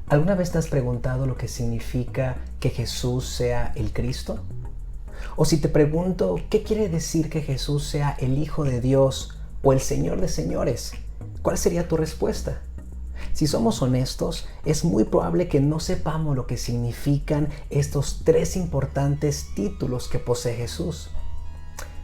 ¿Alguna vez te has preguntado lo que significa que Jesús sea el Cristo? O si te pregunto, ¿qué quiere decir que Jesús sea el Hijo de Dios o el Señor de señores? ¿Cuál sería tu respuesta? Si somos honestos, es muy probable que no sepamos lo que significan estos tres importantes títulos que posee Jesús.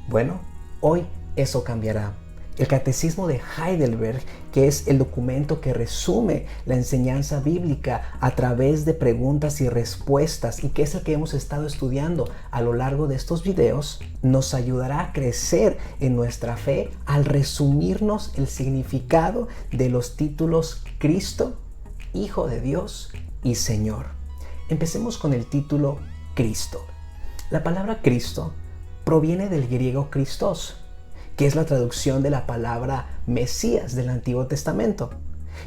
Bueno, hoy eso cambiará. El Catecismo de Heidelberg, que es el documento que resume la enseñanza bíblica a través de preguntas y respuestas y que es el que hemos estado estudiando a lo largo de estos videos, nos ayudará a crecer en nuestra fe al resumirnos el significado de los títulos Cristo, Hijo de Dios y Señor. Empecemos con el título Cristo. La palabra Cristo proviene del griego Christos, que es la traducción de la palabra Mesías del Antiguo Testamento,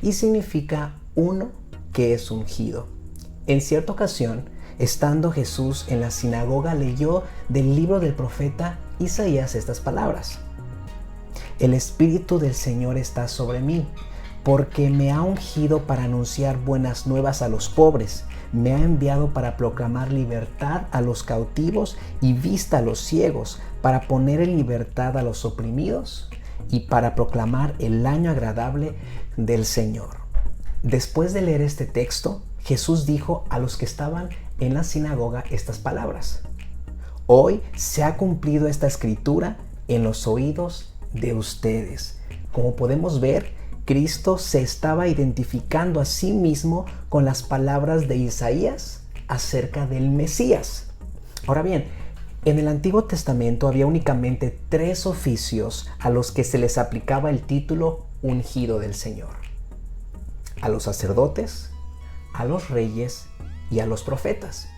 y significa uno que es ungido. En cierta ocasión, estando Jesús en la sinagoga, leyó del libro del profeta Isaías estas palabras: El Espíritu del Señor está sobre mí, porque me ha ungido para anunciar buenas nuevas a los pobres, me ha enviado para proclamar libertad a los cautivos y vista a los ciegos, para poner en libertad a los oprimidos y para proclamar el año agradable del Señor. Después de leer este texto, Jesús dijo a los que estaban en la sinagoga estas palabras: Hoy se ha cumplido esta escritura en los oídos de ustedes. Como podemos ver, Cristo se estaba identificando a sí mismo con las palabras de Isaías acerca del Mesías. Ahora bien, en el Antiguo Testamento había únicamente tres oficios a los que se les aplicaba el título ungido del Señor: a los sacerdotes, a los reyes y a los profetas.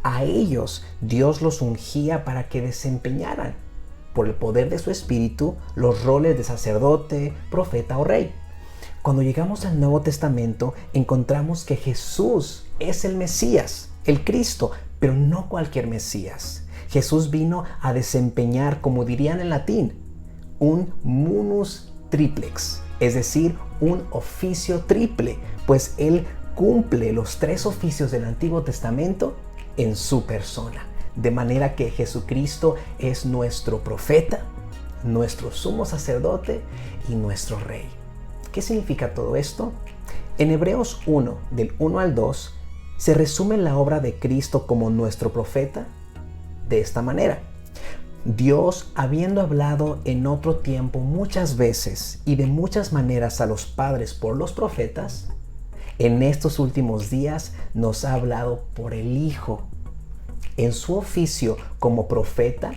A ellos Dios los ungía para que desempeñaran, por el poder de su Espíritu, los roles de sacerdote, profeta o rey. Cuando llegamos al Nuevo Testamento, encontramos que Jesús es el Mesías, el Cristo, pero no cualquier Mesías. Jesús vino a desempeñar, como dirían en latín, un munus triplex, es decir, un oficio triple, pues Él cumple los tres oficios del Antiguo Testamento en su persona. De manera que Jesucristo es nuestro profeta, nuestro sumo sacerdote y nuestro rey. ¿Qué significa todo esto? En Hebreos 1, del 1 al 2, se resume la obra de Cristo como nuestro profeta de esta manera: Dios, habiendo hablado en otro tiempo muchas veces y de muchas maneras a los padres por los profetas, en estos últimos días nos ha hablado por el Hijo. En su oficio como profeta,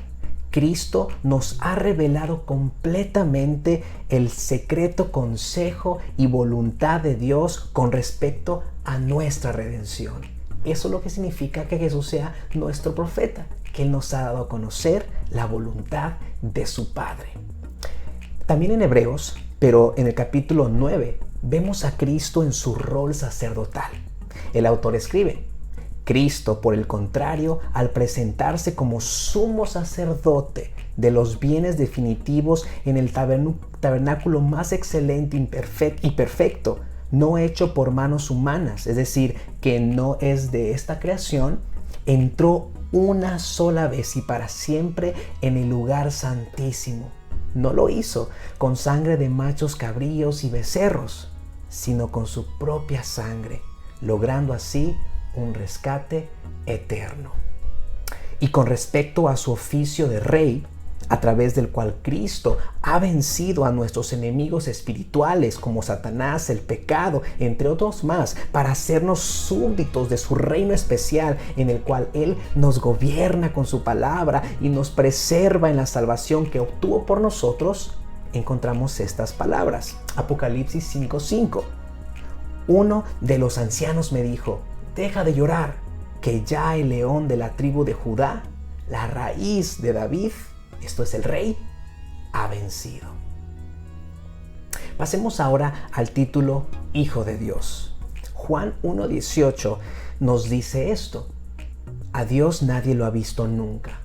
Cristo nos ha revelado completamente el secreto consejo y voluntad de Dios con respecto a nuestra redención. Eso es lo que significa que Jesús sea nuestro profeta, que Él nos ha dado a conocer la voluntad de su Padre. También en Hebreos, pero en el capítulo 9, vemos a Cristo en su rol sacerdotal. El autor escribe: Cristo, por el contrario, al presentarse como sumo sacerdote de los bienes definitivos en el tabernáculo más excelente y perfecto, no hecho por manos humanas, es decir, que no es de esta creación, entró una sola vez y para siempre en el lugar santísimo. No lo hizo con sangre de machos cabríos y becerros, sino con su propia sangre, logrando así un rescate eterno. Y con respecto a su oficio de rey, a través del cual Cristo ha vencido a nuestros enemigos espirituales como Satanás, el pecado, entre otros más, para hacernos súbditos de su reino especial, en el cual Él nos gobierna con su palabra y nos preserva en la salvación que obtuvo por nosotros, encontramos estas palabras. Apocalipsis 5:5. Uno de los ancianos me dijo: deja de llorar, que ya el león de la tribu de Judá, la raíz de David, esto es el rey, ha vencido. Pasemos ahora al título Hijo de Dios. Juan 1:18 nos dice esto: a Dios nadie lo ha visto nunca.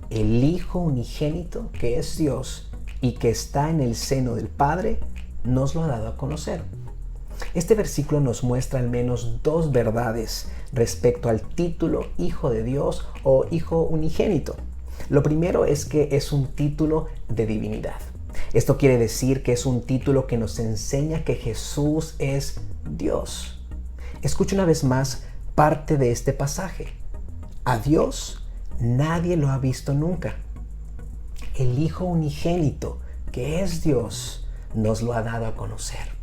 El Hijo unigénito, que es Dios y que está en el seno del Padre, nos lo ha dado a conocer. Este versículo nos muestra al menos dos verdades respecto al título Hijo de Dios o Hijo unigénito. Lo primero es que es un título de divinidad. Esto quiere decir que es un título que nos enseña que Jesús es Dios. Escucha una vez más parte de este pasaje. A Dios nadie lo ha visto nunca. El Hijo unigénito, que es Dios, nos lo ha dado a conocer.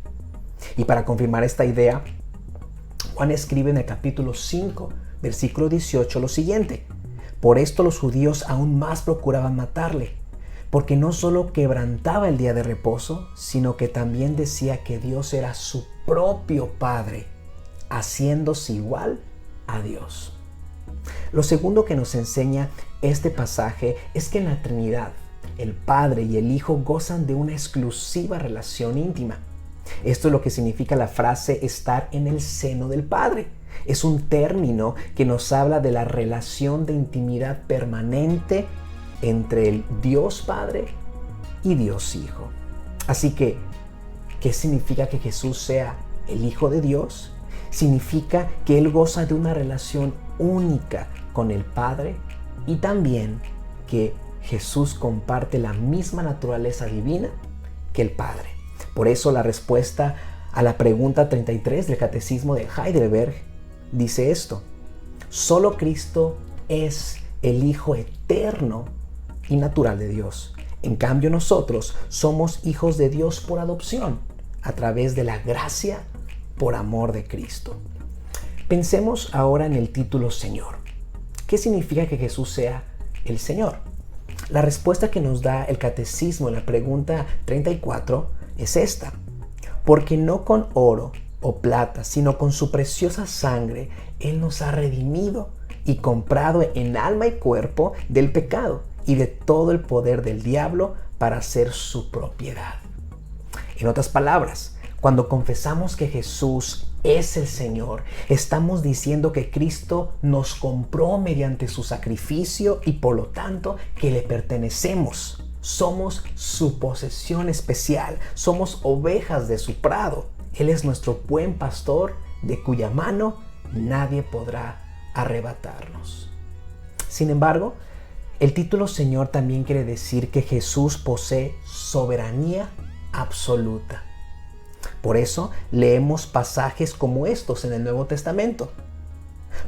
Y para confirmar esta idea, Juan escribe en el capítulo 5, versículo 18 lo siguiente: por esto los judíos aún más procuraban matarle, porque no solo quebrantaba el día de reposo, sino que también decía que Dios era su propio Padre, haciéndose igual a Dios. Lo segundo que nos enseña este pasaje es que en la Trinidad, el Padre y el Hijo gozan de una exclusiva relación íntima. Esto es lo que significa la frase estar en el seno del Padre. Es un término que nos habla de la relación de intimidad permanente entre el Dios Padre y Dios Hijo. Así que, ¿qué significa que Jesús sea el Hijo de Dios? Significa que Él goza de una relación única con el Padre y también que Jesús comparte la misma naturaleza divina que el Padre. Por eso la respuesta a la pregunta 33 del Catecismo de Heidelberg dice esto: solo Cristo es el Hijo eterno y natural de Dios. En cambio, nosotros somos hijos de Dios por adopción, a través de la gracia por amor de Cristo. Pensemos ahora en el título Señor. ¿Qué significa que Jesús sea el Señor? La respuesta que nos da el Catecismo en la pregunta 34 es esta: porque no con oro o plata, sino con su preciosa sangre, Él nos ha redimido y comprado en alma y cuerpo del pecado y de todo el poder del diablo para ser su propiedad. En otras palabras, cuando confesamos que Jesús es el Señor, estamos diciendo que Cristo nos compró mediante su sacrificio y por lo tanto que le pertenecemos. Somos su posesión especial, somos ovejas de su prado. Él es nuestro buen pastor, de cuya mano nadie podrá arrebatarnos. Sin embargo, el título Señor también quiere decir que Jesús posee soberanía absoluta. Por eso leemos pasajes como estos en el Nuevo Testamento.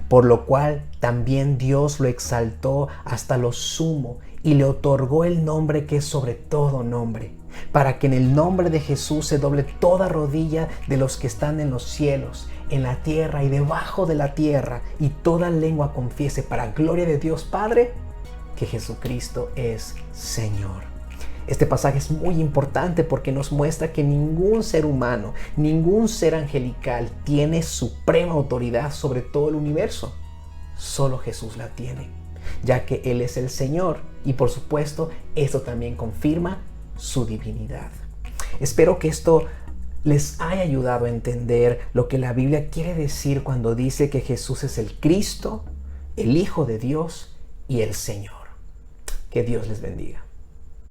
Por lo cual también Dios lo exaltó hasta lo sumo y le otorgó el nombre que es sobre todo nombre, para que en el nombre de Jesús se doble toda rodilla de los que están en los cielos, en la tierra y debajo de la tierra, y toda lengua confiese para gloria de Dios Padre que Jesucristo es Señor. Este pasaje es muy importante porque nos muestra que ningún ser humano, ningún ser angelical tiene suprema autoridad sobre todo el universo. Solo Jesús la tiene, ya que Él es el Señor y por supuesto esto también confirma su divinidad. Espero que esto les haya ayudado a entender lo que la Biblia quiere decir cuando dice que Jesús es el Cristo, el Hijo de Dios y el Señor. Que Dios les bendiga.